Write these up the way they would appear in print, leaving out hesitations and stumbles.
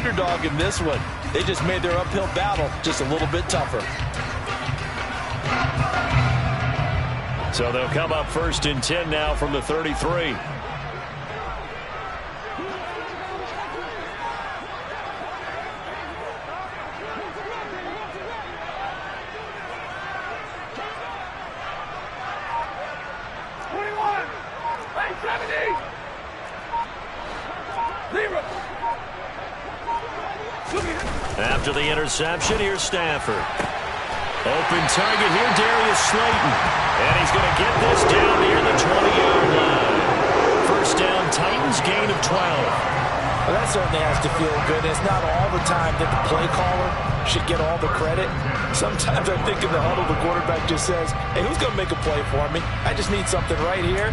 underdog in this one. They just made their uphill battle just a little bit tougher. So they'll come up 1st and 10 now from the 33. After the interception, here's Stafford. Open target here, Darius Slayton. And he's going to get this down near the 20-yard line. First down, Titans, gain of 12. Well, that certainly has to feel good. It's not all the time that the play caller should get all the credit. Sometimes I think in the huddle, the quarterback just says, hey, who's going to make a play for me? I just need something right here.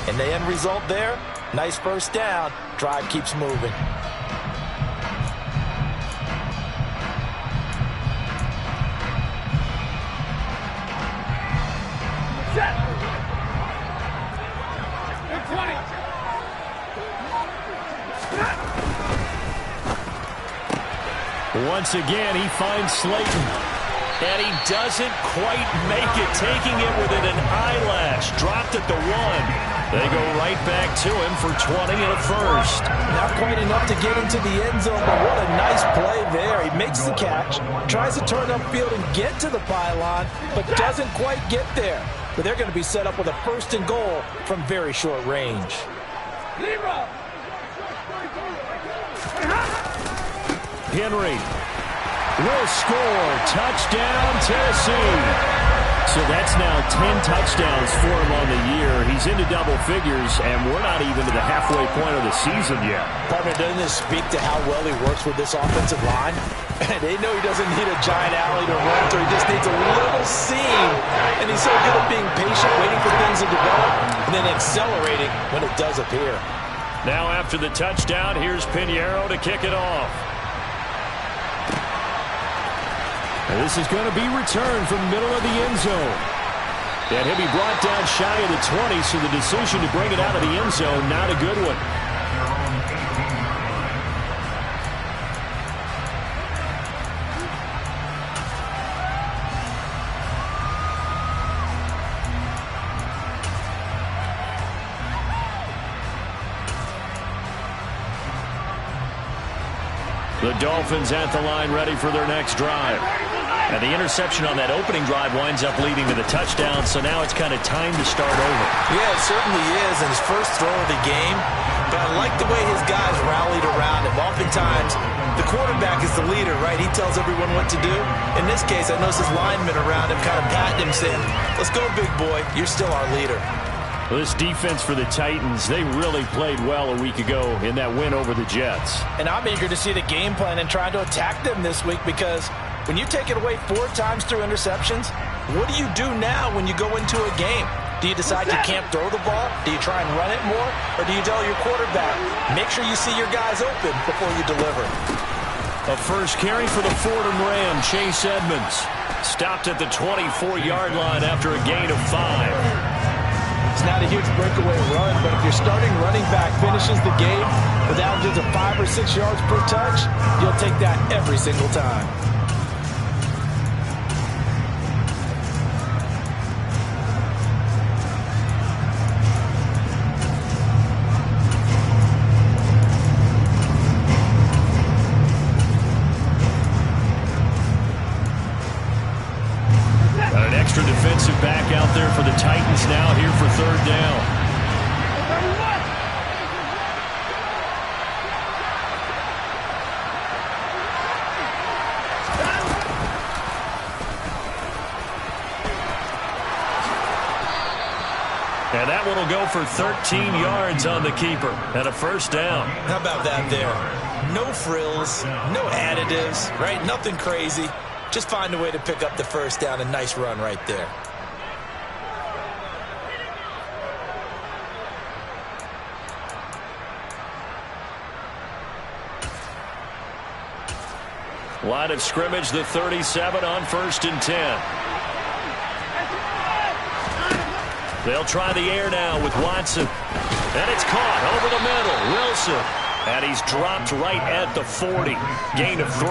And the end result there, nice first down. Drive keeps moving. Once again, he finds Slayton. And he doesn't quite make it, taking it within an eyelash. Dropped at the 1. They go right back to him for 20 and a first. Not quite enough to get into the end zone, but what a nice play there. He makes the catch, tries to turn upfield and get to the pylon, but doesn't quite get there. But they're going to be set up with a 1st and goal from very short range. Henry will score. Touchdown, Tennessee. So that's now 10 touchdowns for him on the year. He's into double figures, and we're not even to the halfway point of the season yet. Partner, doesn't this speak to how well he works with this offensive line? They know he doesn't need a giant alley to run through. He just needs a little seam. And he's so good at being patient, waiting for things to develop, and then accelerating when it does appear. Now after the touchdown, here's Pinheiro to kick it off. And this is going to be returned from middle of the end zone. And he'll be brought down shy of the 20, so the decision to bring it out of the end zone, not a good one. The Dolphins at the line ready for their next drive. And the interception on that opening drive winds up leading to the touchdown, so now it's kind of time to start over. Yeah, it certainly is, and his first throw of the game. But I like the way his guys rallied around him. Oftentimes, the quarterback is the leader, right? He tells everyone what to do. In this case, I noticed his linemen around him kind of patting him, saying, let's go, big boy. You're still our leader. Well, this defense for the Titans, they really played well a week ago in that win over the Jets. And I'm eager to see the game plan and try to attack them this week, because when you take it away 4 times through interceptions, what do you do now when you go into a game? Do you decide you can't throw the ball? Do you try and run it more? Or do you tell your quarterback, make sure you see your guys open before you deliver? A first carry for the Fordham Ram, Chase Edmonds. Stopped at the 24-yard line after a gain of 5. It's not a huge breakaway run, but if your starting running back finishes the game with averages of 5 or 6 yards per touch, you'll take that every single time. Extra defensive back out there for the Titans now here for 3rd down. And that one will go for 13 yards on the keeper and a first down. How about that there? No frills, no additives, right? Nothing crazy. Just find a way to pick up the first down. A nice run right there. Line of scrimmage, the 37 on 1st and 10. They'll try the air now with Watson. And it's caught over the middle. Wilson And he's dropped right at the 40. Gain of 3.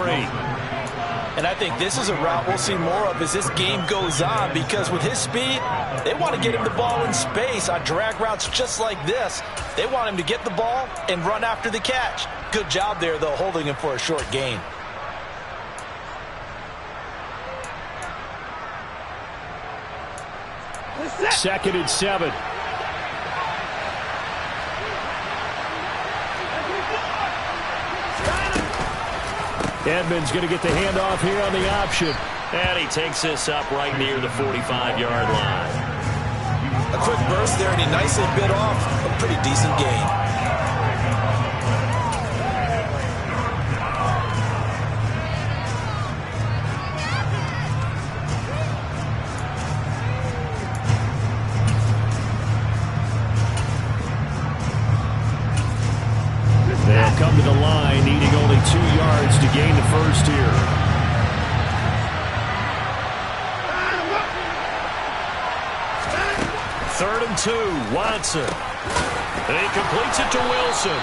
And I think this is a route we'll see more of as this game goes on, because with his speed, they want to get him the ball in space on drag routes just like this. They want him to get the ball and run after the catch. Good job there, though, holding him for a short gain. Second and 7. Edmonds going to get the handoff here on the option. And he takes this up right near the 45-yard line. A quick burst there, and he nicely bit off a pretty decent gain. They'll come to the line, needing only 2 yards to gain the first here. Third and 2, Watson. And he completes it to Wilson.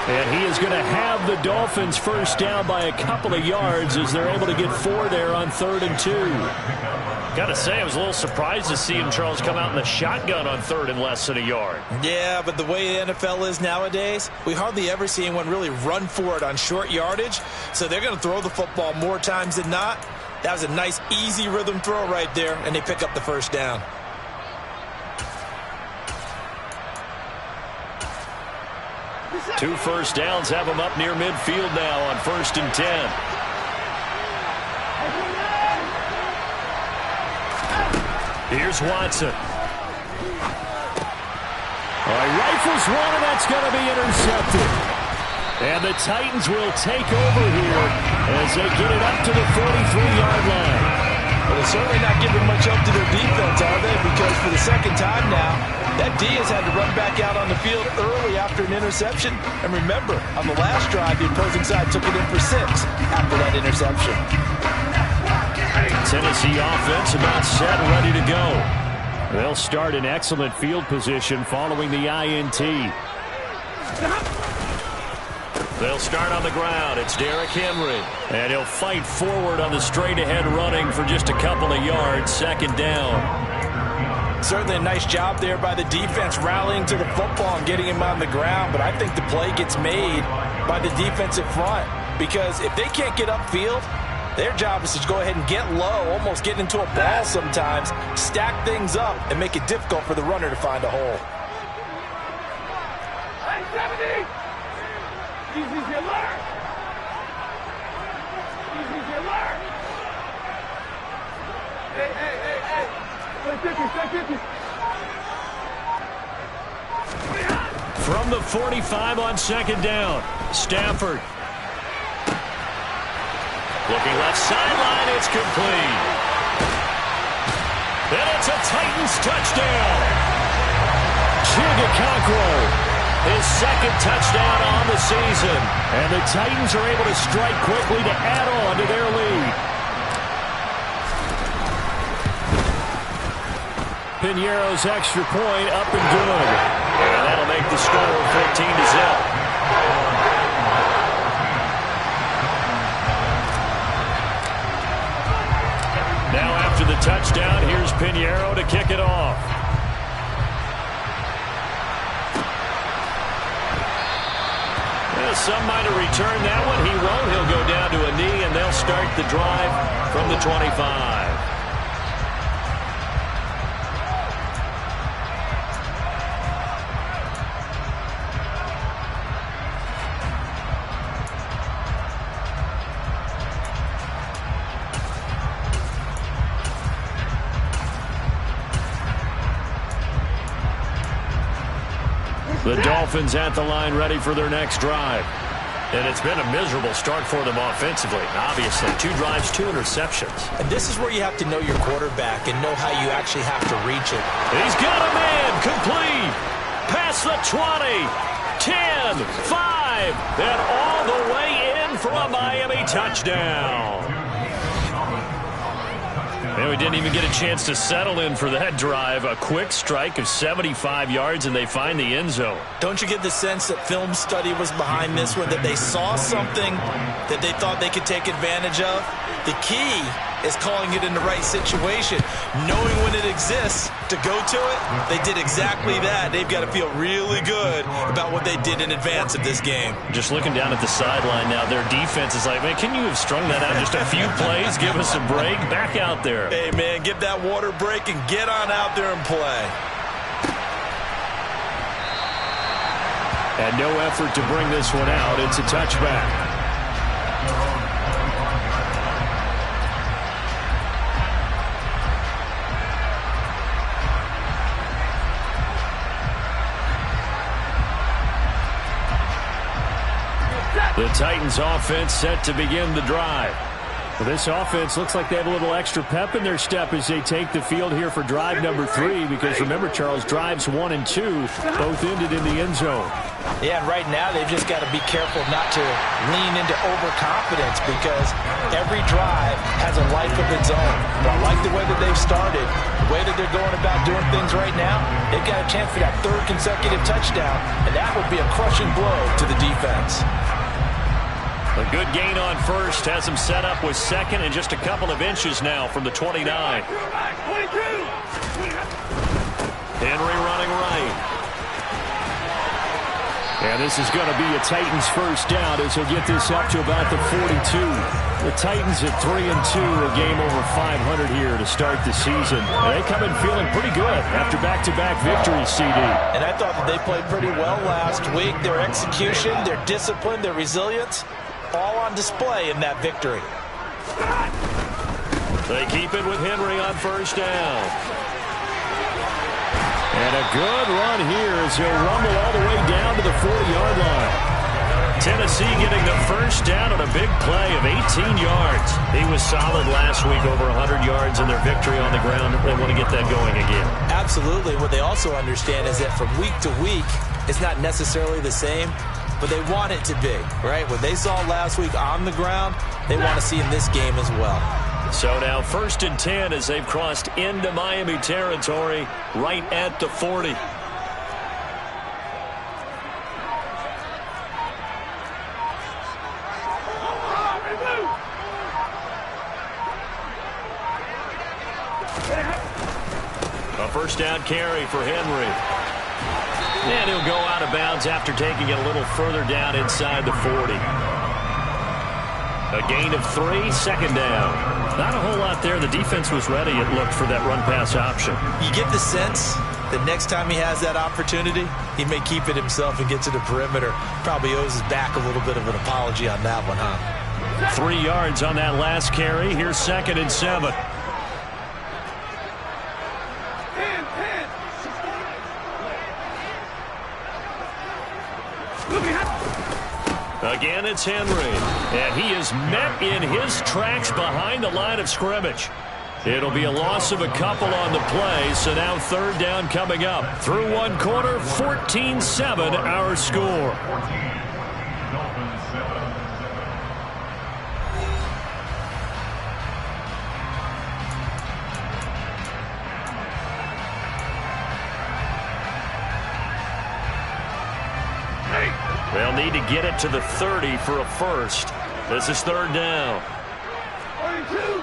And he is going to have the Dolphins first down by a couple of yards as they're able to get 4 there on 3rd and 2. Got to say, I was a little surprised to see him, Charles, come out in the shotgun on 3rd and less than a yard. Yeah, but the way the NFL is nowadays, we hardly ever see anyone really run for it on short yardage. So they're going to throw the football more times than not. That was a nice, easy rhythm throw right there, and they pick up the first down. Two first downs have him up near midfield now on 1st and 10. Here's Watson. All right, rifles one, and that's going to be intercepted. And the Titans will take over here as they get it up to the 43-yard line. Well, they're certainly not giving much up to their defense, are they? Because for the second time now, that D has had to run back out on the field early after an interception. And remember, on the last drive, the opposing side took it in for 6 after that interception. Tennessee offense about set and ready to go. They'll start in excellent field position following the INT. They'll start on the ground. It's Derrick Henry. And he'll fight forward on the straight-ahead running for just a couple of yards. 2nd down. Certainly a nice job there by the defense rallying to the football and getting him on the ground. But I think the play gets made by the defensive front, because if they can't get upfield, their job is to go ahead and get low, almost get into a ball sometimes, stack things up, and make it difficult for the runner to find a hole. From the 45 on 2nd down, Stafford. Looking left sideline, it's complete. And it's a Titans touchdown. Chigakonkwo, his 2nd touchdown on the season. And the Titans are able to strike quickly to add on to their lead. Piñeiro's extra point up and good. And that'll make the score 14-0. Now after the touchdown, here's Piñeiro to kick it off. Well, some might have returned that one. He won't. He'll go down to a knee, and they'll start the drive from the 25. The Dolphins at the line ready for their next drive. And it's been a miserable start for them offensively. Obviously, 2 drives, 2 interceptions. And this is where you have to know your quarterback and know how you actually have to reach it. He's got a man, complete. Past the 20, 10, 5, and all the way in for a Miami touchdown. And we didn't even get a chance to settle in for that drive. A quick strike of 75 yards, and they find the end zone. Don't you get the sense that film study was behind this one, that they saw something that they thought they could take advantage of? The key is calling it in the right situation, knowing when it exists to go to it. They did exactly that. They've got to feel really good about what they did in advance of this game. Just looking down at the sideline now, their defense is like, man, can you have strung that out just a few plays? Give us a break. Back out there. Hey, man, give that water break and get on out there and play. And no effort to bring this one out. It's a touchback. The Titans offense set to begin the drive. Well, this offense looks like they have a little extra pep in their step as they take the field here for drive number 3, because remember, Charles, drives 1 and 2 both ended in the end zone. Yeah, and right now they've just got to be careful not to lean into overconfidence, because every drive has a life of its own. But I like the way that they've started, the way that they're going about doing things right now. They've got a chance for that 3rd consecutive touchdown, and that would be a crushing blow to the defense. A good gain on first has him set up with second and just a couple of inches now from the 29. Henry running right. And this is going to be a Titans first down as he'll get this up to about the 42. The Titans at 3-2, a game over 500 here to start the season. And they come in feeling pretty good after back-to-back victories, CD. And I thought that they played pretty well last week. Their execution, their discipline, their resilience, all on display in that victory. They keep it with Henry on first down. And a good run here as he'll rumble all the way down to the 40-yard line. Tennessee getting the first down on a big play of 18 yards. He was solid last week, over 100 yards in their victory on the ground. They want to get that going again. Absolutely. What they also understand is that from week to week, it's not necessarily the same, but they want it to be, right? What they saw last week on the ground, they want to see in this game as well. So now 1st and 10 as they've crossed into Miami territory right at the 40. A first down carry for Henry. And he'll go out of bounds after taking it a little further down inside the 40. A gain of 3, 2nd down. Not a whole lot there. The defense was ready, it looked, for that run-pass option. You get the sense that next time he has that opportunity, he may keep it himself and get to the perimeter. Probably owes his back a little bit of an apology on that one, huh? 3 yards on that last carry. Here's 2nd and 7. Again, it's Henry, and he is met in his tracks behind the line of scrimmage. It'll be a loss of a couple on the play, so now 3rd down coming up. Through 1 quarter, 14-7 our score. They'll need to get it to the 30 for a first. This is 3rd down. 22. 22.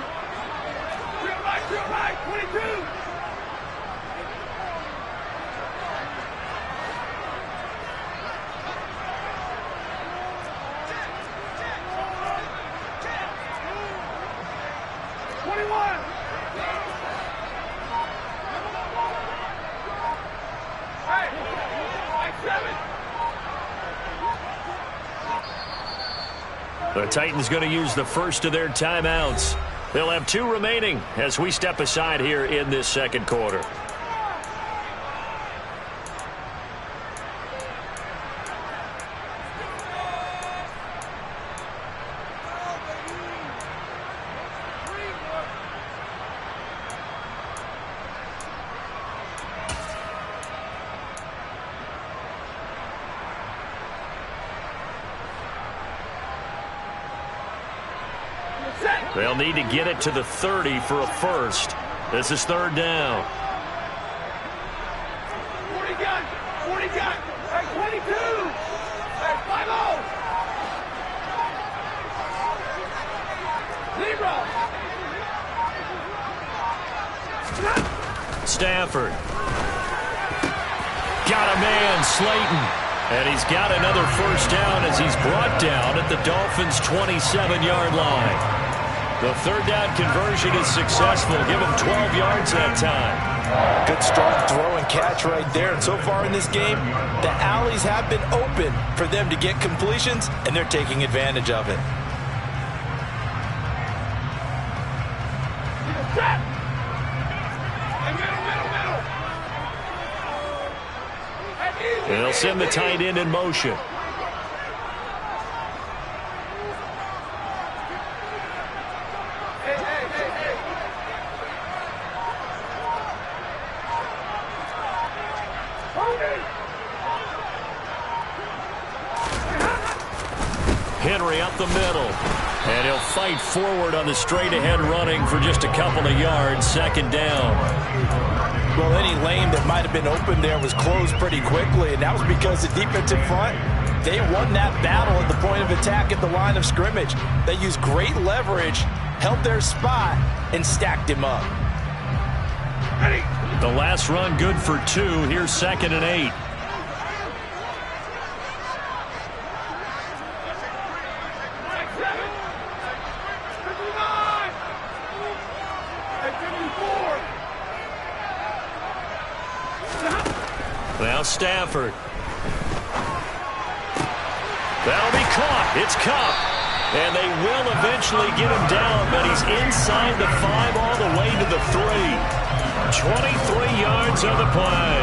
The Titans going to use the first of their timeouts. They'll have 2 remaining as we step aside here in this 2nd quarter. Set. They'll need to get it to the 30 for a first. This is third down. 40 gun! 40 gun! Hey, 22! Hey, 5-0! Libra! Stafford. Got a man, Slayton. And he's got another first down as he's brought down at the Dolphins' 27-yard line. The third down conversion is successful. Give him 12 yards that time. Good strong throw and catch right there. And so far in this game, the alleys have been open for them to get completions, and they're taking advantage of it. They'll send the tight end in motion. Henry up the middle. And he'll fight forward on the straight-ahead running for just a couple of yards. Second down. Well, any lane that might have been open there was closed pretty quickly, and that was because the defensive front, they won that battle at the point of attack at the line of scrimmage. They used great leverage, held their spot, and stacked him up. The last run good for 2. Here's 2nd and 8. Now Stafford. That'll be caught. It's Cup. And they will eventually get him down, but he's inside the 5 all the way to the 3. 23 yards on the play.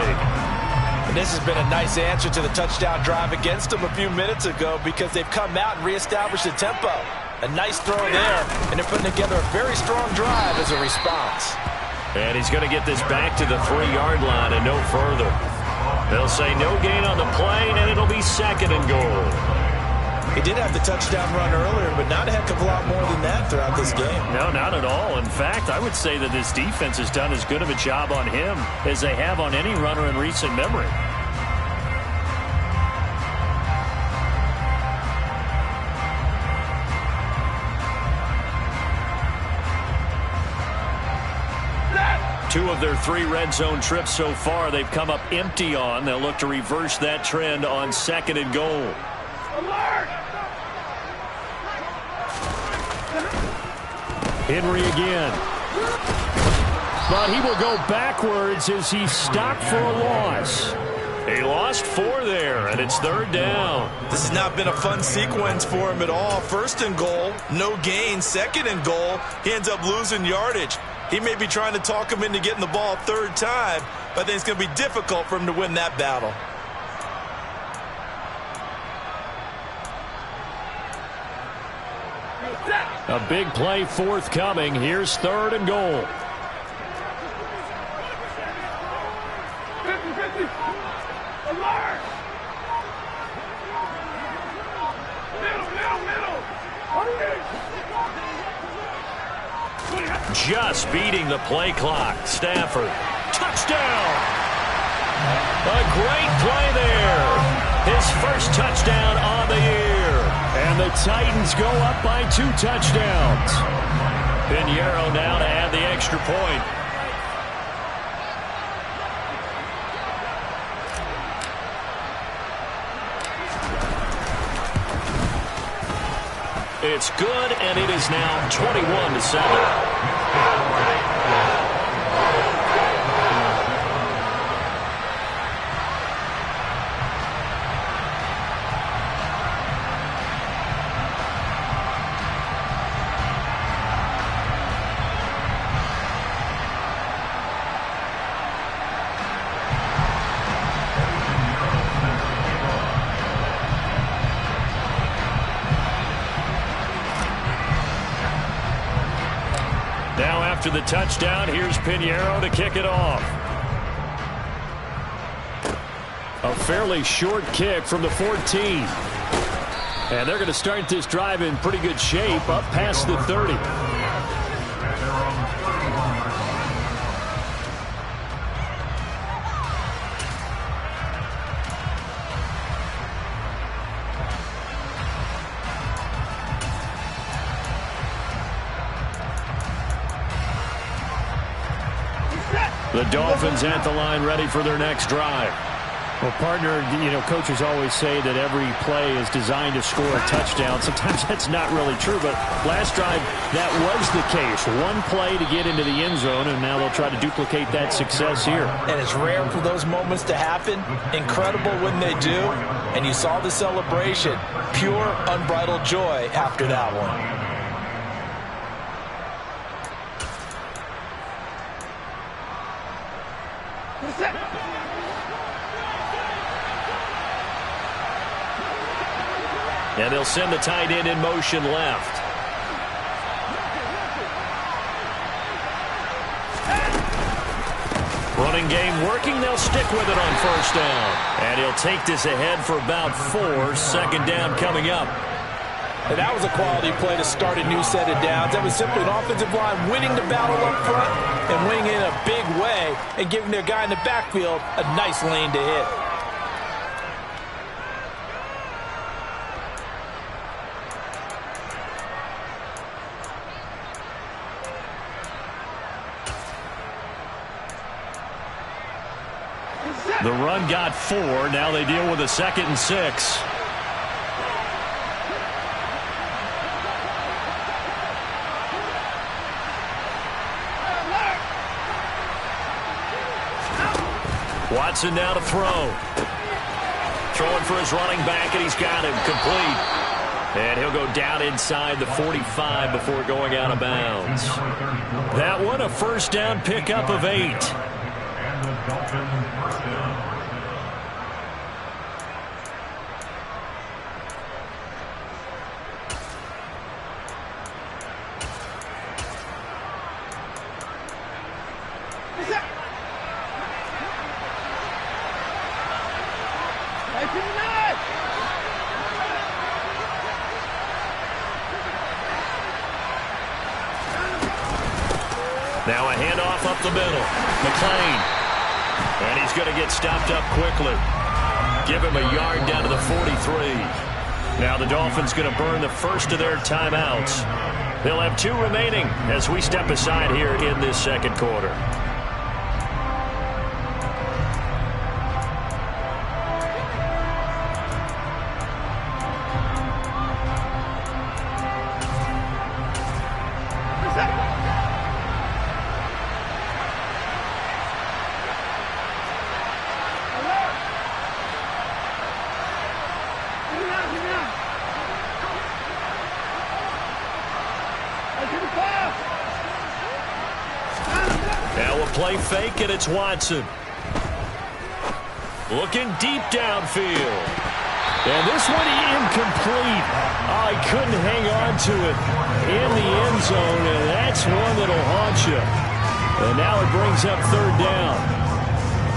And this has been a nice answer to the touchdown drive against them a few minutes ago because they've come out and reestablished the tempo. A nice throw there, and they're putting together a very strong drive as a response. And he's going to get this back to the 3-yard line and no further. They'll say no gain on the play, and it'll be 2nd and goal. He did have the touchdown run earlier, but not a heck of a lot more than that throughout this game. No, not at all. In fact, I would say that this defense has done as good of a job on him as they have on any runner in recent memory. Two of their 3 red zone trips so far they've come up empty on. They'll look to reverse that trend on 2nd and goal. Alert! Henry again. But he will go backwards as he's stopped for a loss. He lost 4 there, and it's 3rd down. This has not been a fun sequence for him at all. 1st and goal, no gain. 2nd and goal, he ends up losing yardage. He may be trying to talk him into getting the ball 3rd time, but I think it's going to be difficult for him to win that battle. A big play forthcoming. Here's 3rd and goal. 50-50. Alert! Middle. Just beating the play clock. Stafford. Touchdown! A great play there. His first touchdown on the year. And the Titans go up by 2 touchdowns. Pinheiro now to add the extra point. It's good, and it is now 21-7. After the touchdown, here's Pinheiro to kick it off. A fairly short kick from the 14. And they're going to start this drive in pretty good shape up past the 30. The Dolphins at the line ready for their next drive. Well, partner, coaches always say that every play is designed to score a touchdown. Sometimes that's not really true, but last drive, that was the case. One play to get into the end zone, and now they'll try to duplicate that success here. And it's rare for those moments to happen. Incredible when they do. And you saw the celebration. Pure, unbridled joy after that one. And they'll send the tight end in motion left. Running game working. They'll stick with it on first down. And he'll take this ahead for about 4. Second down coming up. And that was a quality play to start a new set of downs. That was simply an offensive line winning the battle up front and winning it in a big way and giving their guy in the backfield a nice lane to hit. The run got 4. Now they deal with a 2nd and 6. Watson now to throw. Throwing for his running back, and he's got him complete. And he'll go down inside the 45 before going out of bounds. That one, a first down pickup of 8. Now a handoff up the middle. McLean. And he's going to get stopped up quickly. Give him a yard down to the 43. Now the Dolphins going to burn the first of their timeouts. They'll have 2 remaining as we step aside here in this second quarter. Now a play fake, and it's Watson. Looking deep downfield. And this one incomplete. Oh, he couldn't hang on to it in the end zone, and that's one that'll haunt you. And now it brings up 3rd down.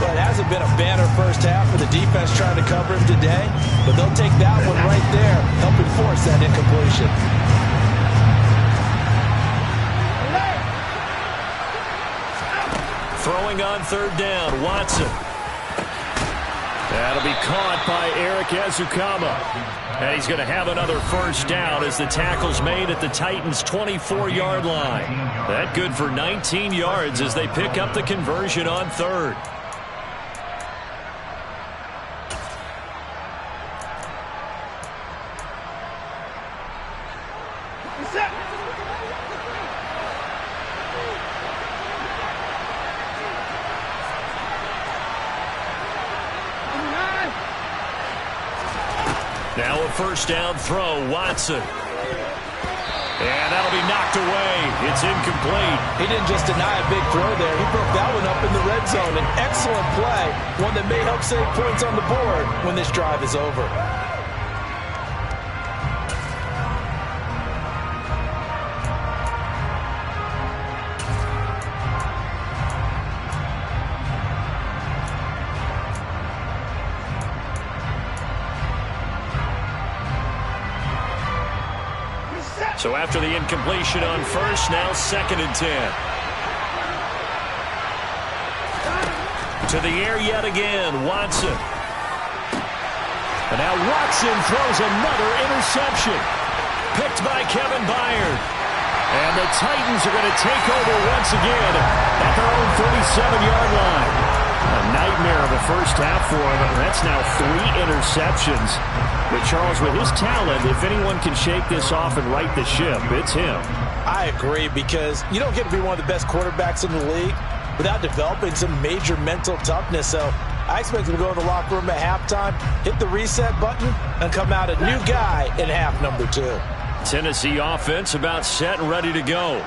Well, it hasn't been a banner first half for the defense trying to cover him today, but they'll take that one right there, helping force that incompletion. Throwing on 3rd down, Watson. That'll be caught by Eric Ezukama. And he's going to have another first down as the tackle's made at the Titans' 24-yard line. That good for 19 yards as they pick up the conversion on 3rd. Now a first down throw, Watson. And that'll be knocked away. It's incomplete. He didn't just deny a big throw there. He broke that one up in the red zone. An excellent play, one that may help save points on the board when this drive is over. So after the incompletion on first, now 2nd and 10. To the air yet again, Watson. And now Watson throws another interception. Picked by Kevin Byard. And the Titans are going to take over once again at their own 37-yard line. A nightmare of a first half for him. That's now 3 interceptions. But Charles, with his talent, if anyone can shake this off and right the ship, it's him. I agree, because you don't get to be one of the best quarterbacks in the league without developing some major mental toughness. So I expect him to go in the locker room at halftime, hit the reset button, and come out a new guy in half number 2. Tennessee offense about set and ready to go.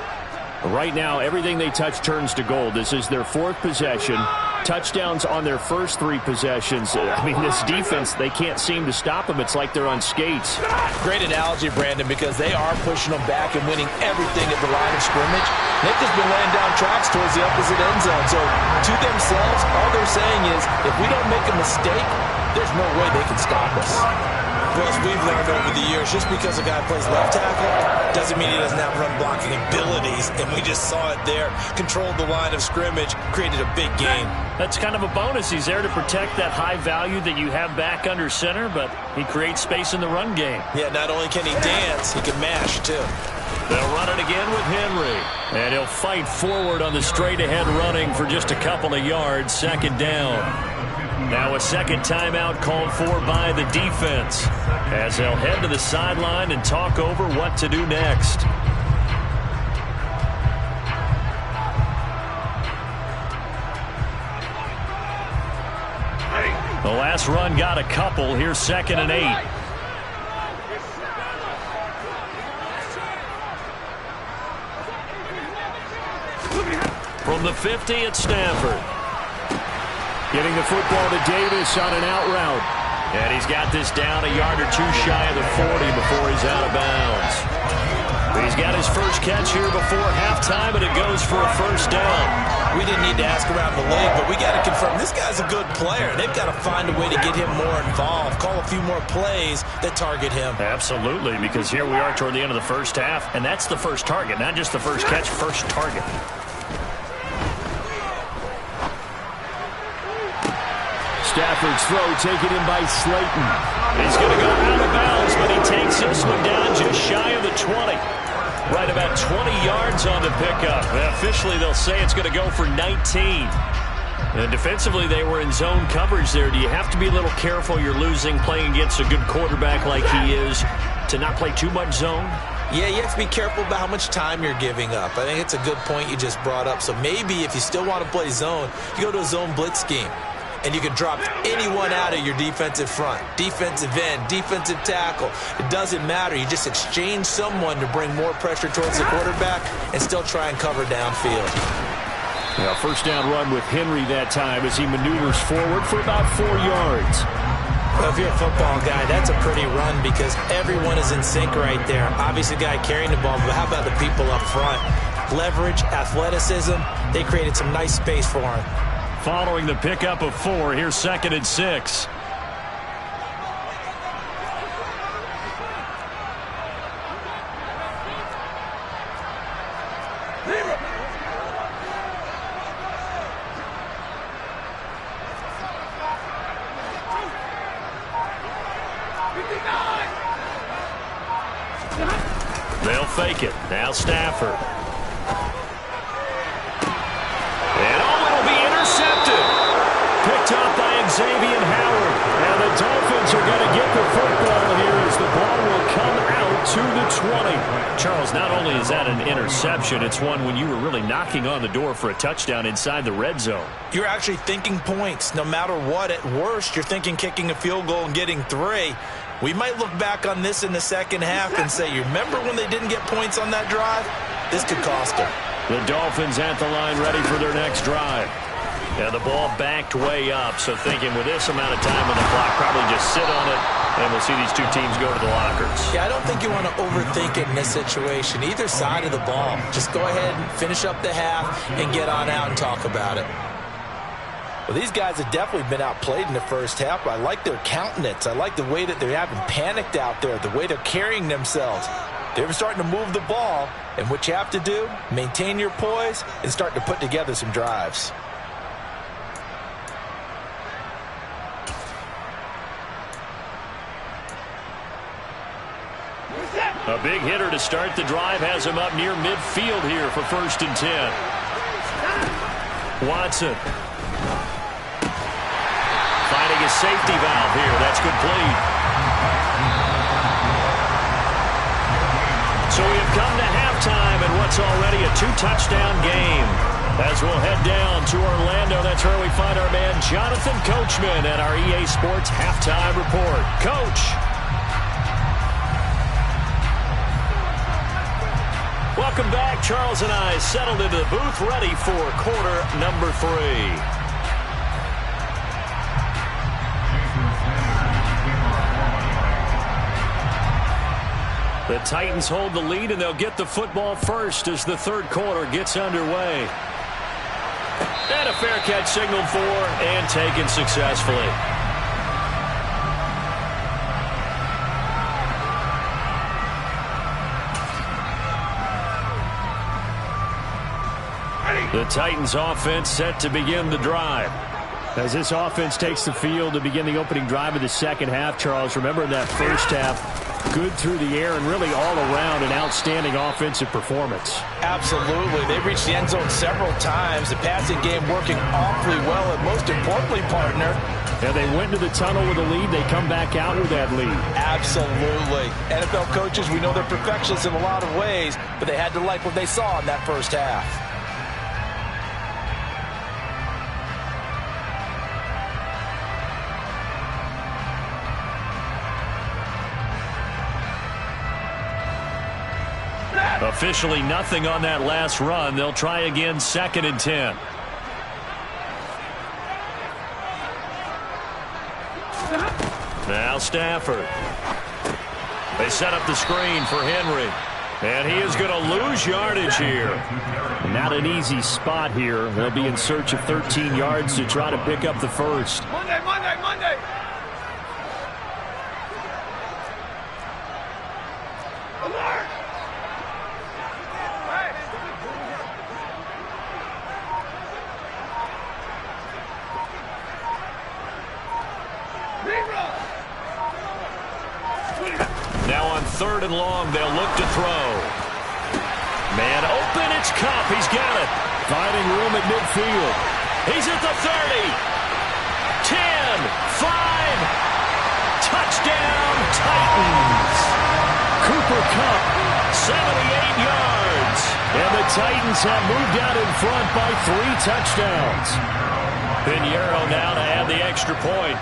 Right now, everything they touch turns to gold. This is their 4th possession. Touchdowns on their first 3 possessions. I mean, this defense, they can't seem to stop them. It's like they're on skates. Great analogy, Brandon, because they are pushing them back and winning everything at the line of scrimmage. They've just been laying down tracks towards the opposite end zone. So to themselves, all they're saying is, if we don't make a mistake, there's no way they can stop us. Plus, we've learned over the years, just because a guy plays left tackle doesn't mean he doesn't have run-blocking abilities, and we just saw it there. Controlled the line of scrimmage, created a big gain. That's kind of a bonus. He's there to protect that high value that you have back under center, but he creates space in the run game. Yeah, not only can he dance, he can mash, too. They'll run it again with Henry, and he'll fight forward on the straight-ahead running for just a couple of yards, 2nd down. Now a second timeout called for by the defense as they'll head to the sideline and talk over what to do next. The last run got a couple. Here's 2nd and 8. From the 50 at Stanford. Getting the football to Davis on an out route. And he's got this down a yard or 2 shy of the 40 before he's out of bounds. He's got his first catch here before halftime, and it goes for a first down. We didn't need to ask around the league, but we got to confirm this guy's a good player. They've got to find a way to get him more involved, call a few more plays that target him. Absolutely, because here we are toward the end of the first half, and that's the first target, not just the first catch, first target. Stafford's throw taken in by Slayton. He's going to go out of bounds, but he takes this one down just shy of the 20. Right about 20 yards on the pickup. And officially, they'll say it's going to go for 19. And defensively, they were in zone coverage there. Do you have to be a little careful? You're losing, playing against a good quarterback like he is, to not play too much zone? Yeah, you have to be careful about how much time you're giving up. I think it's a good point you just brought up. So maybe if you still want to play zone, you go to a zone blitz scheme. And you can drop anyone out of your defensive front, defensive end, defensive tackle. It doesn't matter. You just exchange someone to bring more pressure towards the quarterback and still try and cover downfield. Now, first down run with Henry that time as he maneuvers forward for about 4 yards. Well, if you're a football guy, that's a pretty run because everyone is in sync right there. Obviously, the guy carrying the ball, but how about the people up front? Leverage, athleticism, they created some nice space for him. Following the pickup of 4, here's 2nd and 6. They'll fake it. Now Stafford. Picked up by Xavier Howard. And the Dolphins are going to get the football here as the ball will come out to the 20. Charles, not only is that an interception, it's one when you were really knocking on the door for a touchdown inside the red zone. You're actually thinking points. No matter what, at worst, you're thinking kicking a field goal and getting 3. We might look back on this in the second half and say, you remember when they didn't get points on that drive? This could cost them. The Dolphins at the line ready for their next drive. And the ball backed way up, so thinking with this amount of time on the clock, probably just sit on it, and we'll see these two teams go to the lockers. Yeah, I don't think you want to overthink it in this situation. Either side of the ball. Just go ahead and finish up the half and get on out and talk about it. Well, these guys have definitely been outplayed in the first half. I like their countenance. I like the way that they haven't panicked out there, the way they're carrying themselves. They're starting to move the ball, and what you have to do, maintain your poise and start to put together some drives. A big hitter to start the drive has him up near midfield here for 1st and 10. Watson. Finding a safety valve here. That's complete. So we have come to halftime in what's already a 2-touchdown game. As we'll head down to Orlando, that's where we find our man Jonathan Coachman at our EA Sports Halftime Report. Coach. Welcome back. Charles and I settled into the booth, ready for quarter number 3. The Titans hold the lead, and they'll get the football first as the 3rd quarter gets underway. And a fair catch signaled for and taken successfully. The Titans offense set to begin the drive. As this offense takes the field to begin the opening drive of the second half, Charles, remember in that first half, good through the air and really all around an outstanding offensive performance. Absolutely. They reached the end zone several times. The passing game working awfully well, and most importantly, partner, yeah, they went to the tunnel with a lead. They come back out with that lead. Absolutely. NFL coaches, we know they're perfectionists in a lot of ways, but they had to like what they saw in that first half. Officially nothing on that last run. They'll try again, 2nd and 10. Now Stafford. They set up the screen for Henry. And he is going to lose yardage here. Not an easy spot here. They'll be in search of 13 yards to try to pick up the first. Monday, Monday, Monday. Alert! Now on 3rd and long, they'll look to throw. Man open, it's Kupp. He's got it. Finding room at midfield. He's at the 30. 10, 5. Touchdown, Titans. Cooper Kupp. 78 yards. And the Titans have moved out in front by 3 touchdowns. Pinheiro now to add the extra point.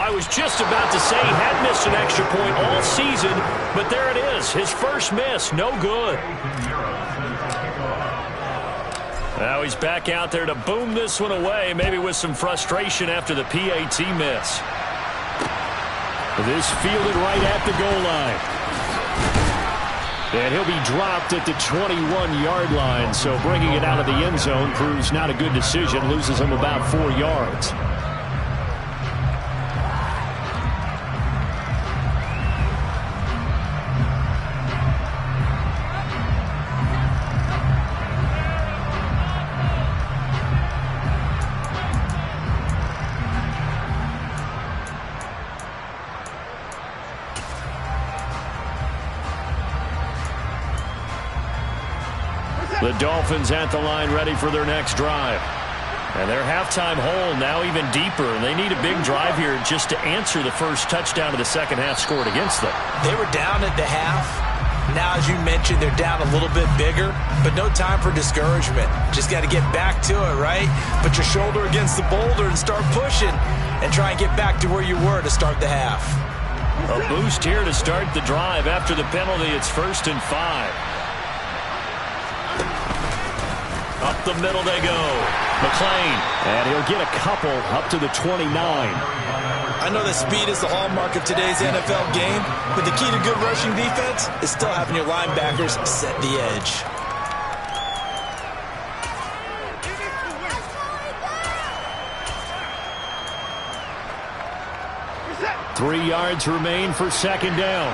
I was just about to say he had missed an extra point all season, but there it is. His first miss, no good. Now he's back out there to boom this one away, maybe with some frustration after the PAT miss. This fielded right at the goal line. And he'll be dropped at the 21-yard line, so bringing it out of the end zone proves not a good decision, loses him about 4 yards. The Dolphins at the line ready for their next drive. And their halftime hole now even deeper. And they need a big drive here just to answer the first touchdown of the second half scored against them. They were down at the half. Now, as you mentioned, they're down a little bit bigger, but no time for discouragement. Just got to get back to it, right? Put your shoulder against the boulder and start pushing and try and get back to where you were to start the half. A boost here to start the drive. After the penalty, it's 1st and 5. Up the middle they go. McClain. And he'll get a couple up to the 29. I know that speed is the hallmark of today's NFL game, but the key to good rushing defense is still having your linebackers set the edge. Reset. 3 yards remain for 2nd down.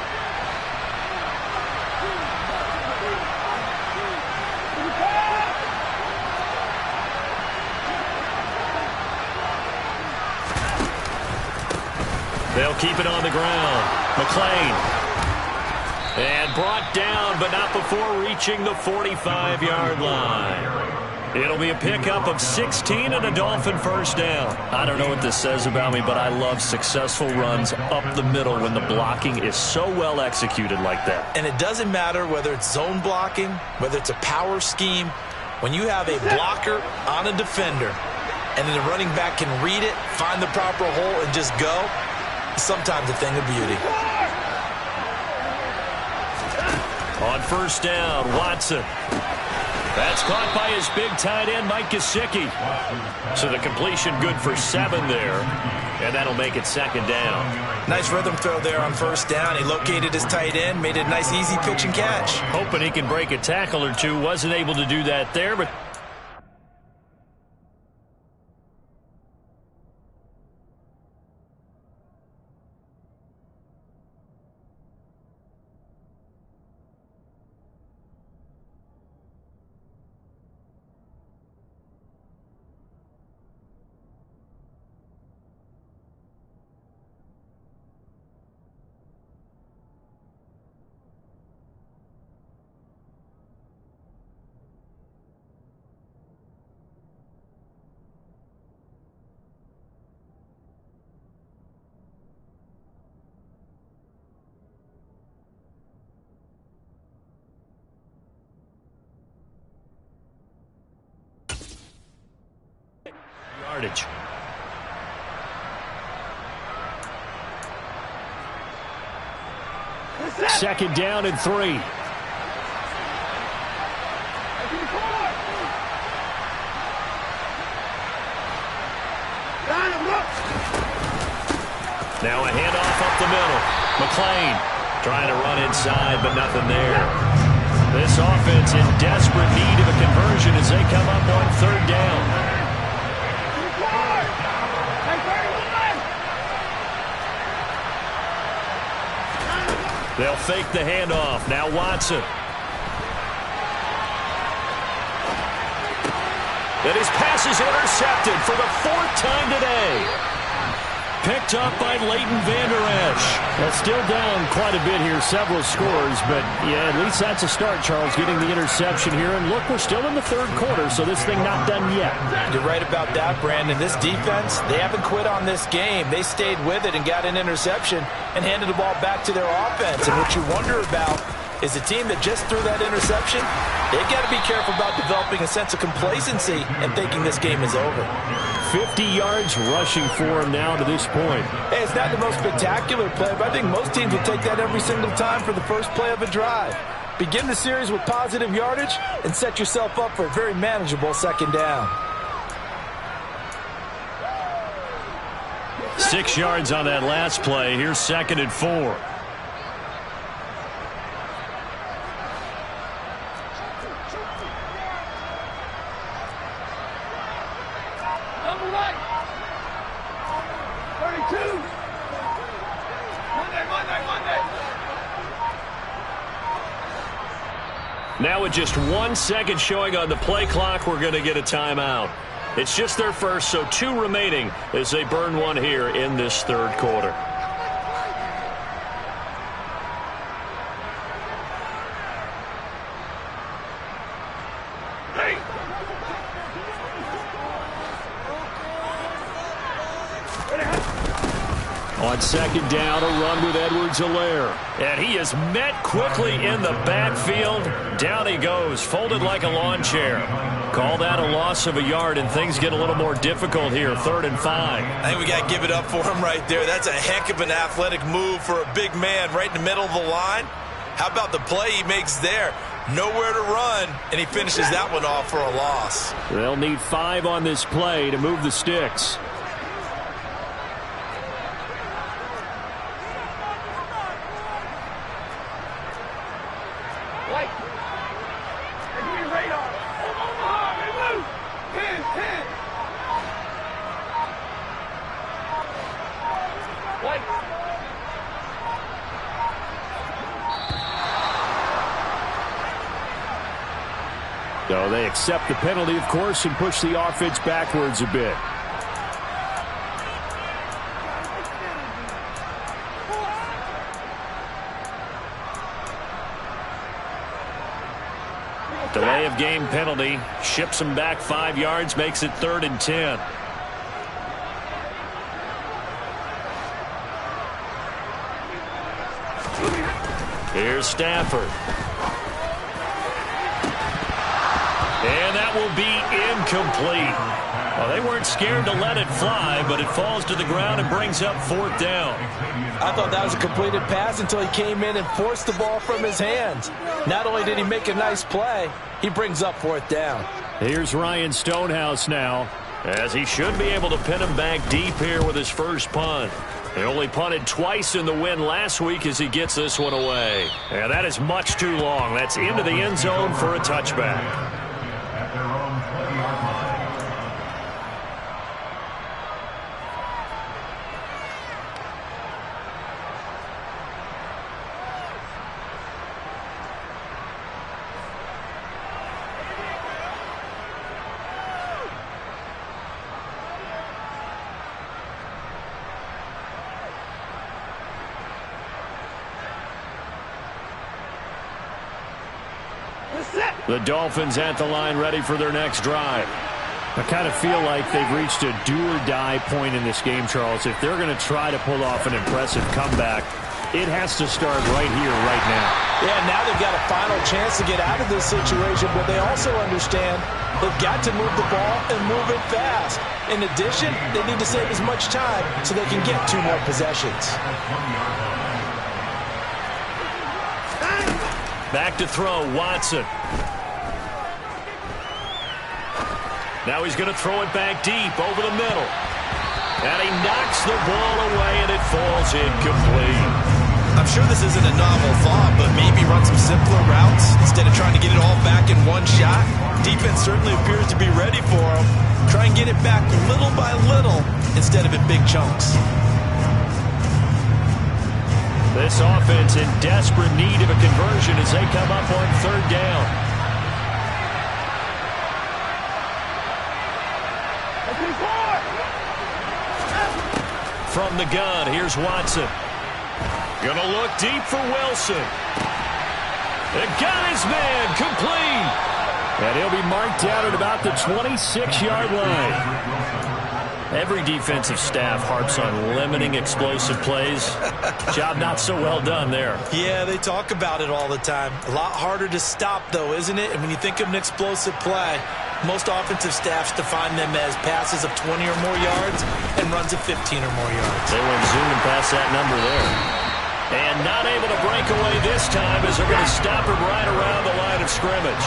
They'll keep it on the ground. McLean. And brought down, but not before reaching the 45-yard line. It'll be a pickup of 16 and a Dolphin first down. I don't know what this says about me, but I love successful runs up the middle when the blocking is so well executed like that. And it doesn't matter whether it's zone blocking, whether it's a power scheme. When you have a blocker on a defender and then the running back can read it, find the proper hole, and just go, sometimes a thing of beauty. On first down, Watson. That's caught by his big tight end, Mike Gesicki. So the completion good for 7 there, and that'll make it second down. Nice rhythm throw there on first down. He located his tight end, made it a nice easy pitch and catch. Hoping he can break a tackle or two. Wasn't able to do that there, but... yardage. Second down and 3. Now a handoff up the middle. McLean trying to run inside, but nothing there. This offense in desperate need of a conversion as they come up on third down. They'll fake the handoff. Now Watson. And his pass is intercepted for the 4th time today. Picked up by Leighton Vander Esch. That's still down quite a bit here, several scores, but yeah, at least that's a start, Charles, getting the interception here. And look, we're still in the 3rd quarter, so this thing not done yet. You're right about that, Brandon. This defense, they haven't quit on this game. They stayed with it and got an interception and handed the ball back to their offense. And what you wonder about is a team that just threw that interception, they've got to be careful about developing a sense of complacency and thinking this game is over. 50 yards rushing for him now to this point. Hey, it's not the most spectacular play, but I think most teams will take that every single time for the first play of a drive. Begin the series with positive yardage and set yourself up for a very manageable second down. 6 yards on that last play. Here's 2nd and 4. Now with just 1 second showing on the play clock, we're going to get a timeout. It's just their first, so 2 remaining as they burn one here in this 3rd quarter. On second down, a run with Edwards-Helaire. And he is met quickly in the backfield. Down he goes, folded like a lawn chair. Call that a loss of a yard, and things get a little more difficult here. 3rd and 5. I think we got to give it up for him right there. That's a heck of an athletic move for a big man right in the middle of the line. How about the play he makes there? Nowhere to run, and he finishes that one off for a loss. They'll need 5 on this play to move the sticks. So they accept the penalty, of course, and push the offense backwards a bit. Delay of game penalty. Ships him back 5 yards. Makes it 3rd and 10. Here's Stafford. And that will be incomplete. Well, they weren't scared to let it fly, but it falls to the ground and brings up 4th down. I thought that was a completed pass until he came in and forced the ball from his hands. Not only did he make a nice play, he brings up 4th down. Here's Ryan Stonehouse now, as he should be able to pin him back deep here with his first punt. He only punted twice in the win last week as he gets this one away. And that is much too long. That's into the end zone for a touchback. The Dolphins at the line ready for their next drive. I kind of feel like they've reached a do-or-die point in this game, Charles. If they're going to try to pull off an impressive comeback, it has to start right here, right now. Yeah, now they've got a final chance to get out of this situation, but they also understand they've got to move the ball and move it fast. In addition, they need to save as much time so they can get 2 more possessions. Back to throw, Watson. Now he's going to throw it back deep over the middle. And he knocks the ball away, and it falls incomplete. I'm sure this isn't a novel thought, but maybe run some simpler routes instead of trying to get it all back in one shot. Defense certainly appears to be ready for him. Try and get it back little by little instead of in big chunks. This offense in desperate need of a conversion as they come up on 3rd down. From the gun, here's Watson. Gonna look deep for Wilson. It got his man complete. And he'll be marked down at about the 26-yard line. Every defensive staff harps on limiting explosive plays. Job not so well done there. Yeah, they talk about it all the time. A lot harder to stop, though, isn't it? And when you think of an explosive play, most offensive staffs define them as passes of 20 or more yards and runs of 15 or more yards. They went zooming past that number there. And not able to break away this time as they're going to stop him right around the line of scrimmage.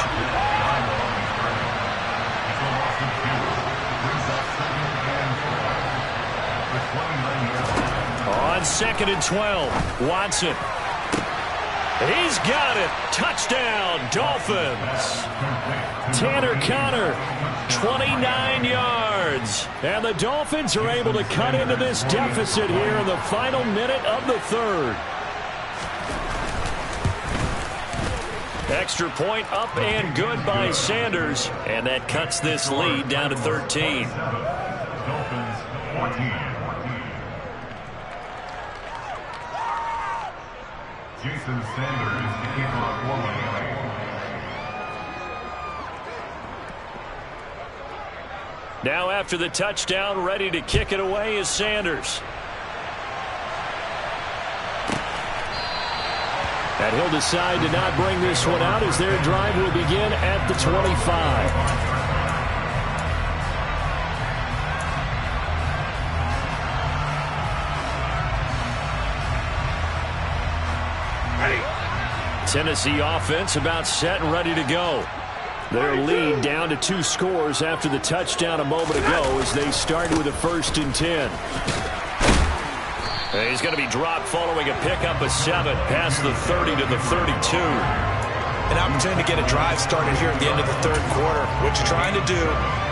On 2nd and 12, Watson. He's got it. Touchdown, Dolphins. Tanner Conner, 29 yards. And the Dolphins are able to cut into this deficit here in the final minute of the 3rd. Extra point up and good by Sanders. And that cuts this lead down to 13. Jason Sanders to keep on forward. Now after the touchdown, ready to kick it away is Sanders. And he'll decide to not bring this one out as their drive will begin at the 25. Tennessee offense about set and ready to go. Their lead down to 2 scores after the touchdown a moment ago as they start with a 1st and 10. And he's going to be dropped following a pickup of 7 past the 30 to the 32. An opportunity to get a drive started here at the end of the 3rd quarter. What you're trying to do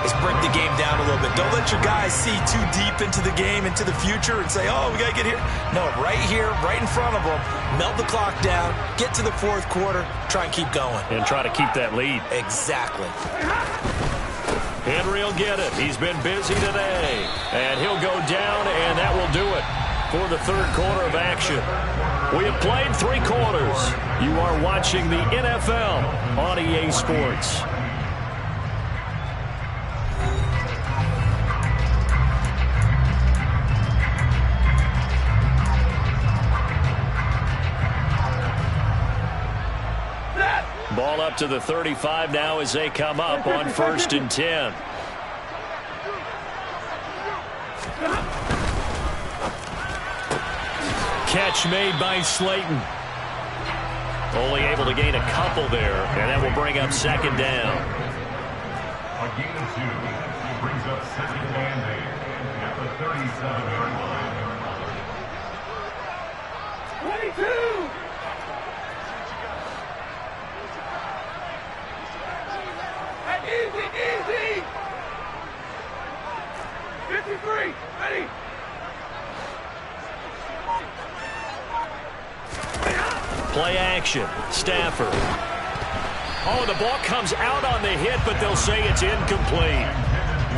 is break the game down a little bit. Don't let your guys see too deep into the game, into the future, and say, oh, we got to get here. No, right here, right in front of them, melt the clock down, get to the 4th quarter, try and keep going. And try to keep that lead. Exactly. Henry will get it. He's been busy today. And he'll go down, and that will do it for the 3rd quarter of action. We have played 3 quarters. You are watching the NFL on EA Sports. Ball up to the 35 now as they come up on 1st and 10. Catch made by Slayton. Only able to gain a couple there, and that will bring up 2nd down. A gain of 2 brings up 2nd and 8 at the 37-yard line. 22! Easy, easy! 53, ready! Play action. Stafford. Oh, the ball comes out on the hit, but they'll say it's incomplete.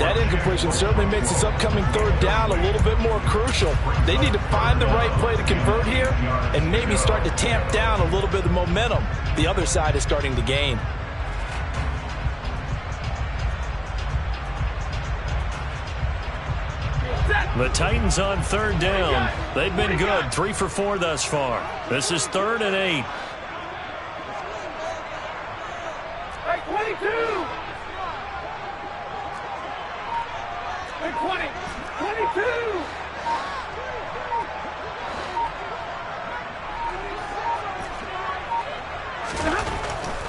That incompletion certainly makes this upcoming 3rd down a little bit more crucial. They need to find the right play to convert here and maybe start to tamp down a little bit of the momentum the other side is starting to gain. The Titans on 3rd down. They've been good. 3 for 4 thus far. This is 3rd and 8. Hey, 22! Hey, 20!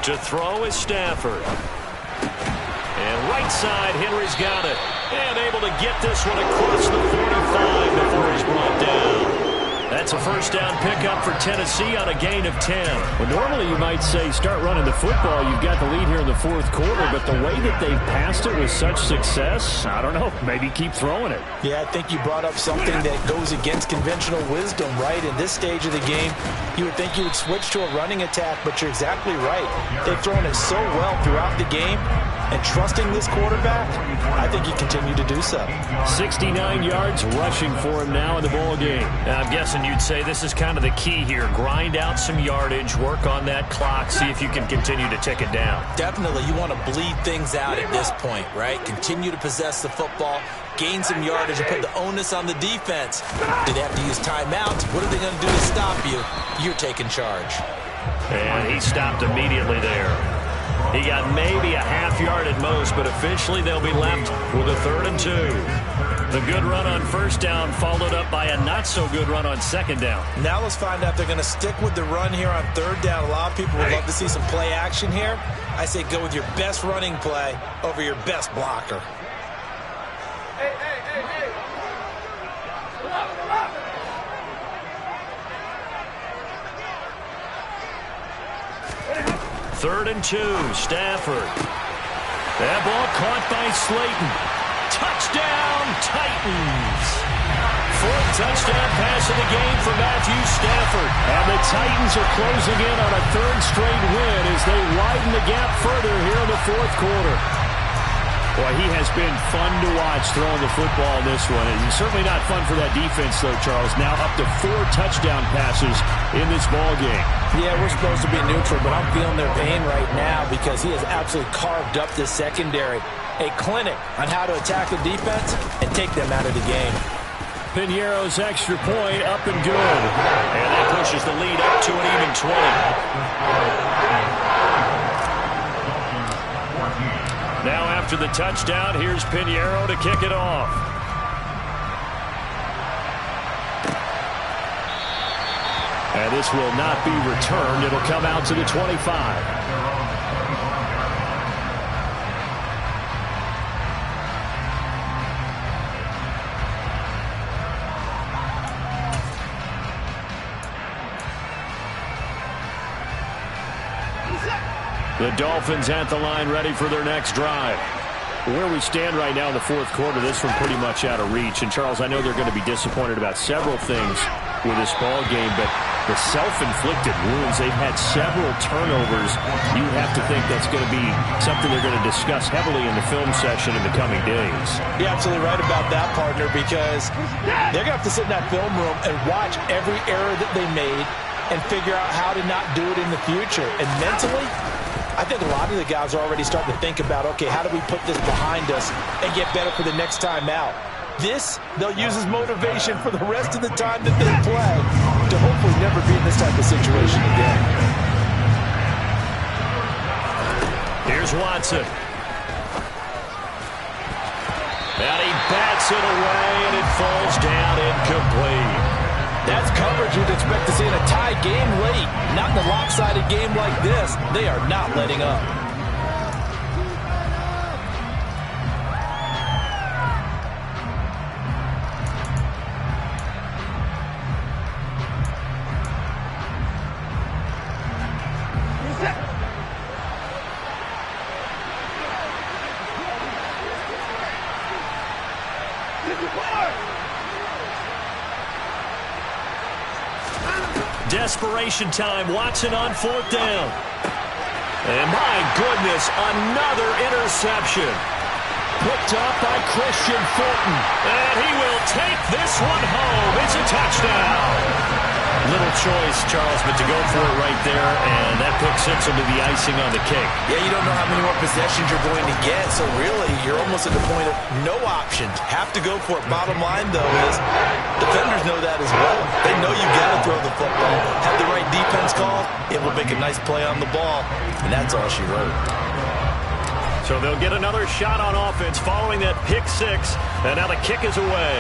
22! To throw is Stafford. And right side, Henry's got it. And able to get this one across the 45 before he's brought down. That's a 1st down pickup for Tennessee on a gain of 10. Well, normally you might say start running the football. You've got the lead here in the 4th quarter, but the way that they've passed it with such success, I don't know, maybe keep throwing it. Yeah, I think you brought up something that goes against conventional wisdom, right? In this stage of the game, you would think you would switch to a running attack, but you're exactly right. They've thrown it so well throughout the game, and trusting this quarterback, I think he continue to do so. 69 yards rushing for him now in the ball game. Now, I'm guessing you'd say this is kind of the key here. Grind out some yardage, work on that clock, see if you can continue to tick it down. Definitely, you want to bleed things out at this point, right? Continue to possess the football, gain some yardage, and put the onus on the defense. Do they have to use timeouts? What are they going to do to stop you? You're taking charge. And he stopped immediately there. He got maybe a half yard at most, but officially they'll be left with a 3rd and 2. The good run on 1st down followed up by a not-so-good run on 2nd down. Now let's find out if they're going to stick with the run here on 3rd down. A lot of people would love to see some play action here. I say go with your best running play over your best blocker. Hey, hey, hey, hey! Come on, come on! Third and 2, Stafford. That ball caught by Slayton. Touchdown, Titans. 4th touchdown pass of the game for Matthew Stafford. And the Titans are closing in on a 3rd straight win as they widen the gap further here in the 4th quarter. Boy, he has been fun to watch throwing the football in this one. And certainly not fun for that defense, though, Charles. Now up to 4 touchdown passes in this ball game. Yeah, we're supposed to be neutral, but I'm feeling their pain right now because he has absolutely carved up the secondary. A clinic on how to attack the defense and take them out of the game. Piñeiro's extra point up and good. And that pushes the lead up to an even 20. Now after the touchdown, here's Piñeiro to kick it off. And this will not be returned. It'll come out to the 25. The Dolphins at the line ready for their next drive. Where we stand right now in the 4th quarter, this one pretty much out of reach. And, Charles, I know they're going to be disappointed about several things with this ball game, but the self-inflicted wounds, they've had several turnovers. You have to think that's going to be something they're going to discuss heavily in the film session in the coming days. You're absolutely right about that, partner, because they're going to have to sit in that film room and watch every error that they made, and figure out how to not do it in the future. And mentally, I think a lot of the guys are already starting to think about, okay, how do we put this behind us and get better for the next time out? This, they'll use as motivation for the rest of the time that they play to hopefully never be in this type of situation again. Here's Watson. And he bats it away, and it falls down incomplete. That's coverage you'd expect to see in a tie game late. Not in a lopsided game like this. They are not letting up. Desperation time. Watson on 4th down. And my goodness, another interception. Picked up by Christian Fulton. And he will take this one home. It's a touchdown. Little choice, Charles, but to go for it right there, and that pick six will be the icing on the cake. Yeah, you don't know how many more possessions you're going to get, so really you're almost at the point of no options. Have to go for it. Bottom line, though, is defenders know that as well. They know you've got to throw the football. Have the right defense call, able to make a nice play on the ball, and that's all she wrote. So they'll get another shot on offense following that pick six, and now the kick is away.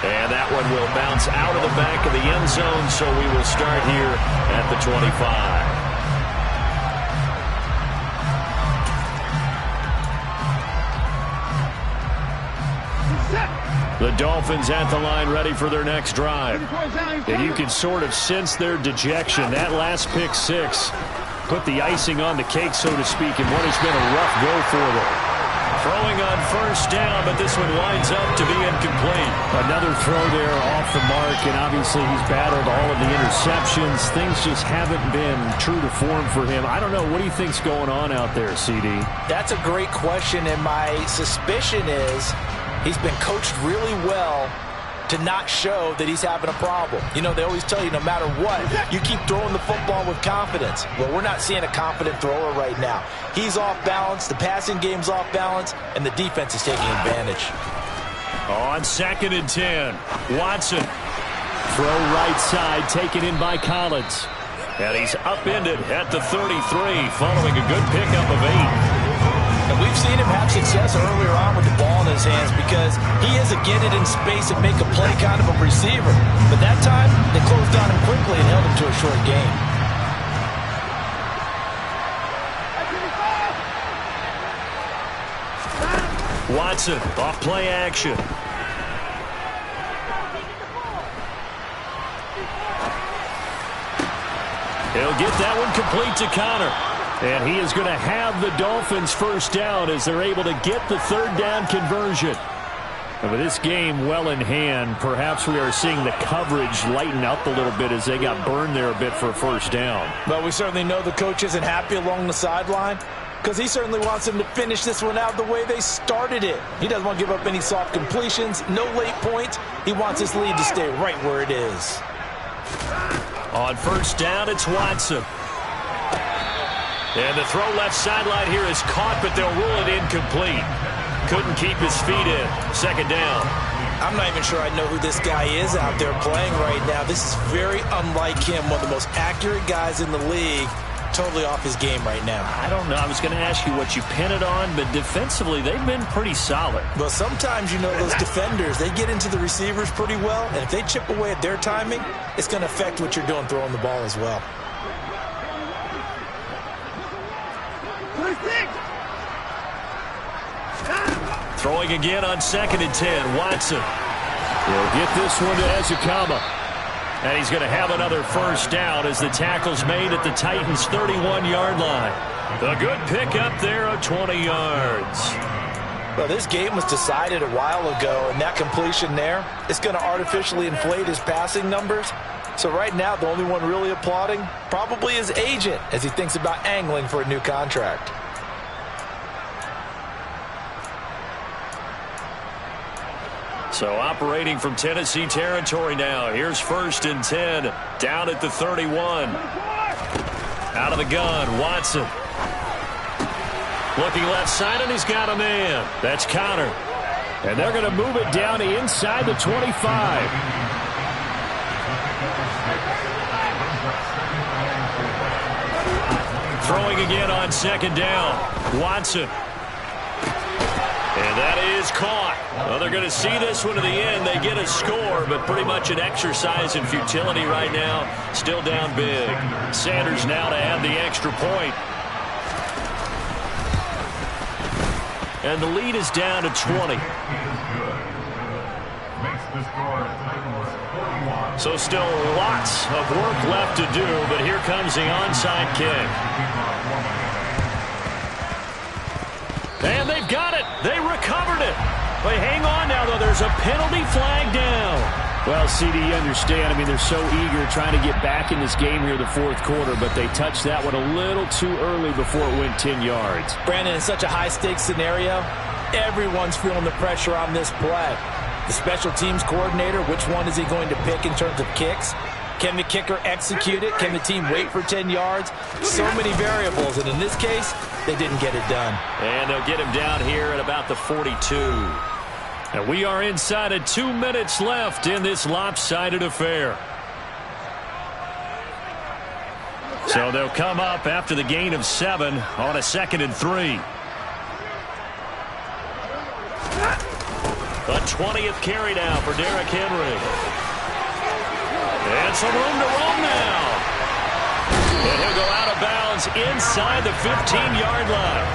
And that one will bounce out of the back of the end zone, so we will start here at the 25. The Dolphins at the line ready for their next drive. And you can sort of sense their dejection. That last pick six put the icing on the cake, so to speak, in what has been a rough go for them. Throwing on 1st down, but this one winds up to be incomplete. Another throw there off the mark, and obviously he's battled all of the interceptions. Things just haven't been true to form for him. I don't know. What do you think's going on out there, CD? That's a great question, and my suspicion is he's been coached really well to not show that he's having a problem. You know, they always tell you no matter what, you keep throwing the football with confidence. Well, we're not seeing a confident thrower right now. He's off balance, the passing game's off balance, and the defense is taking advantage. On 2nd and 10, Watson. Throw right side, taken in by Collins. And he's upended at the 33, following a good pickup of 8. And we've seen him have success earlier on with the ball in his hands because he is a get it in space and make a play kind of a receiver. But that time, they closed on him quickly and held him to a short game. Watson, off play action. He'll get that one complete to Connor. And he is going to have the Dolphins 1st down as they're able to get the 3rd down conversion. And with this game well in hand, perhaps we are seeing the coverage lighten up a little bit as they got burned there a bit for a 1st down. But we certainly know the coach isn't happy along the sideline because he certainly wants them to finish this one out the way they started it. He doesn't want to give up any soft completions, no late points. He wants his lead to stay right where it is. On 1st down, it's Watson. And the throw left sideline here is caught, but they'll rule it incomplete. Couldn't keep his feet in. 2nd down. I'm not even sure I know who this guy is out there playing right now. This is very unlike him, one of the most accurate guys in the league. Totally off his game right now. I don't know. I was going to ask you what you pin it on, but defensively, they've been pretty solid. Well, sometimes, you know, those defenders, they get into the receivers pretty well, and if they chip away at their timing, it's going to affect what you're doing throwing the ball as well. Throwing again on 2nd and 10, Watson. He'll get this one to Ezekama. And he's going to have another 1st down as the tackle's made at the Titans' 31-yard line. A good pickup there of 20 yards. Well, this game was decided a while ago, and that completion there is going to artificially inflate his passing numbers. So right now, the only one really applauding probably his agent as he thinks about angling for a new contract. So operating from Tennessee territory now. Here's 1st and 10. Down at the 31. Out of the gun, Watson. Looking left side, and he's got a man. That's Connor. And they're going to move it down inside the 25. Throwing again on 2nd down. Watson. And that is caught. Well, they're going to see this one to the end. They get a score, but pretty much an exercise in futility right now. Still down big. Sanders now to add the extra point. And the lead is down to 20. So still lots of work left to do, but here comes the onside kick. And they've got it. They recovered it. They hang on now, though. There's a penalty flag down. Well, CD, you understand. I mean, they're so eager trying to get back in this game here the 4th quarter, but they touched that one a little too early before it went 10 yards. Brandon, in such a high-stakes scenario, everyone's feeling the pressure on this play. The special teams coordinator, which one is he going to pick in terms of kicks? Can the kicker execute it? Can the team wait for 10 yards? So many variables, and in this case, they didn't get it done. And they'll get him down here at about the 42. And we are inside of 2 minutes left in this lopsided affair. So they'll come up after the gain of 7 on a 2nd and 3. The 20th carry now for Derrick Henry. And some room to roam now. And he'll go out of bounds inside the 15-yard line.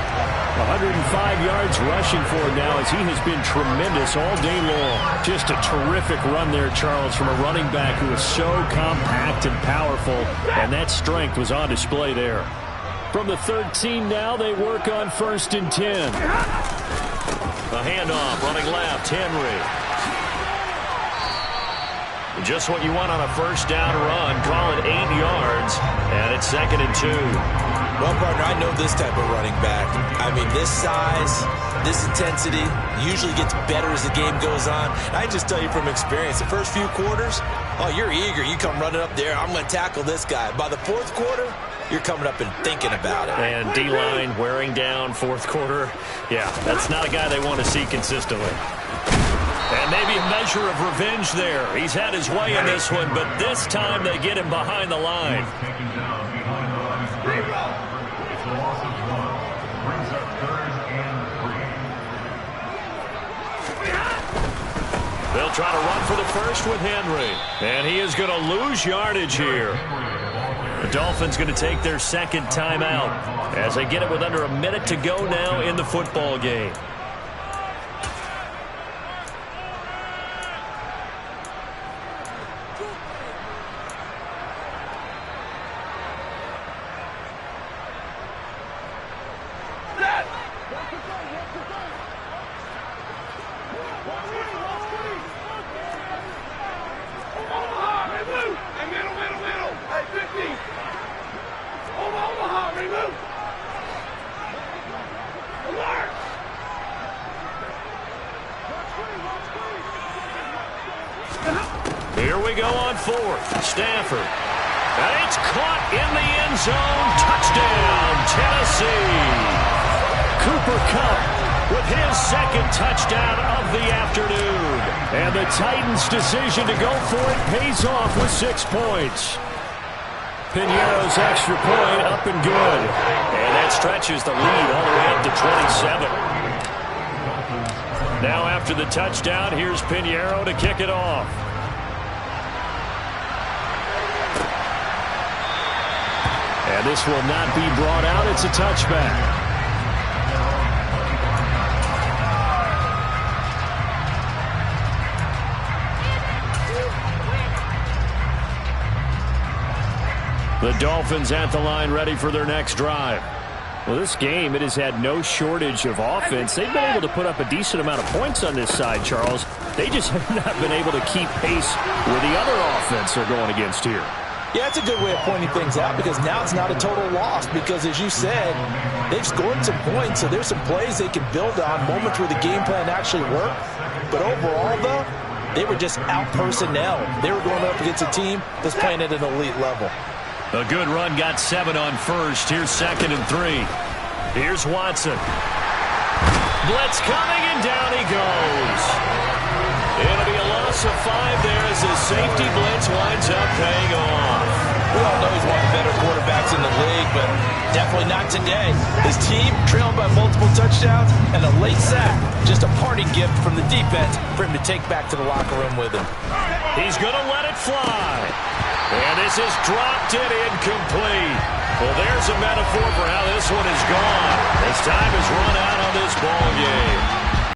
105 yards rushing for him now as he has been tremendous all day long. Just a terrific run there, Charles, from a running back who is so compact and powerful, and that strength was on display there. From the 13 now, they work on 1st and 10. A handoff, running left, Henry. Just what you want on a 1st down run. Call it 8 yards, and it's 2nd and 2. Well, partner, I know this type of running back. I mean, this size, this intensity usually gets better as the game goes on. I just tell you from experience, the first few quarters, oh, you're eager. You come running up there, I'm going to tackle this guy. By the 4th quarter, you're coming up and thinking about it. And D-line wearing down 4th quarter. Yeah, that's not a guy they want to see consistently. And maybe a measure of revenge there. He's had his way in this one, but this time they get him behind the line. They'll try to run for the 1st with Henry. And he is going to lose yardage here. The Dolphins going to take their 2nd timeout as they get it with under a minute to go now in the football game. Here we go on 4th. Stafford. And it's caught in the end zone. Touchdown, Tennessee. Cooper Kupp with his 2nd touchdown of the afternoon. And the Titans' decision to go for it pays off with 6 points. Piñeiro's extra point up and good. And that stretches the lead all the way up to 27. Now after the touchdown, here's Piñeiro to kick it off. And this will not be brought out. It's a touchback. The Dolphins at the line ready for their next drive. Well, this game, it has had no shortage of offense. They've been able to put up a decent amount of points on this side, Charles. They just have not been able to keep pace with the other offense they're going against here. Yeah, it's a good way of pointing things out because now it's not a total loss because, as you said, they've scored some points, so there's some plays they can build on, moments where the game plan actually worked. But overall, though, they were just out-personnel. They were going up against a team that's playing at an elite level. A good run got 7 on first. Here's 2nd and 3. Here's Watson. Blitz coming, and down he goes. It'll be a loss of 5 there as his safety blitz winds up paying off. We all know he's one of the better quarterbacks in the league, but definitely not today. His team trailed by multiple touchdowns and a late sack. Just a parting gift from the defense for him to take back to the locker room with him. He's going to let it fly. And this is dropped in incomplete. Well, there's a metaphor for how this one is gone as time has run out on this ball game.